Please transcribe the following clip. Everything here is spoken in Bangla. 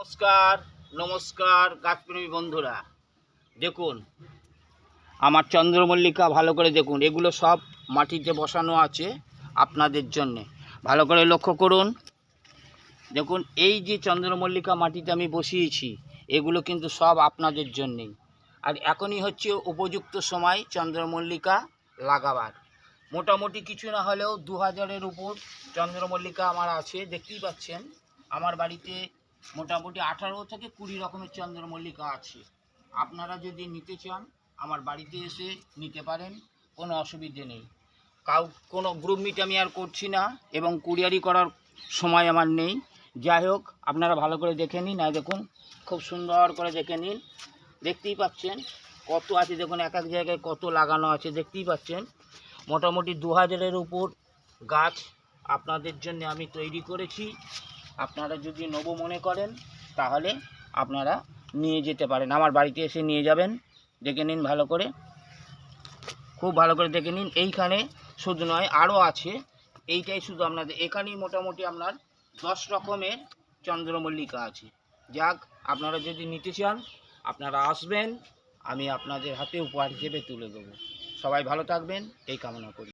নমস্কার নমস্কার গাছপ্রেমী বন্ধুরা, দেখুন আমার চন্দ্রমল্লিকা ভালো করে দেখুন। এগুলো সব মাটিতে বসানো আছে আপনাদের জন্যে। ভালো করে লক্ষ্য করুন। দেখুন এই যে চন্দ্রমল্লিকা মাটিতে আমি বসিয়েছি, এগুলো কিন্তু সব আপনাদের জন্যেই। আর এখনই হচ্ছে উপযুক্ত সময় চন্দ্রমল্লিকা লাগাবার। মোটামুটি কিছু না হলেও 2000-এর উপর চন্দ্রমল্লিকা আমার আছে। দেখতেই পাচ্ছেন আমার বাড়িতে মোটামুটি 18 থেকে 20 রকমের চন্দ্রমল্লিকা আছে। আপনারা যদি নিতে চান আমার বাড়িতে এসে নিতে পারেন, কোনো অসুবিধে নেই। কোনো গ্রুপ মিট আমি আর করছি না এবং কুরিয়ারি করার সময় আমার নেই। যাই হোক, আপনারা ভালো করে দেখে নিন। আর দেখুন খুব সুন্দর করে দেখে নিন। দেখতেই পাচ্ছেন কত আছে, দেখুন এক এক জায়গায় কত লাগানো আছে দেখতেই পাচ্ছেন। মোটামুটি 2000-এর উপর গাছ আপনাদের জন্য আমি তৈরি করেছি। আপনারা যদি নেব মনে করেন তাহলে আপনারা নিয়ে যেতে পারেন, আমার বাড়িতে এসে নিয়ে যাবেন। দেখে নিন ভালো করে, খুব ভালো করে দেখে নিন। এইখানে শুধু নয়, আরও আছে। এইটাই শুধু আপনাদের এখানেই মোটামুটি আপনার 10 রকমের চন্দ্রমল্লিকা আছে। যাক, আপনারা যদি নিতে চান আপনারা আসবেন, আমি আপনাদের হাতে উপহার হিসেবে তুলে দেবো। সবাই ভালো থাকবেন এই কামনা করি।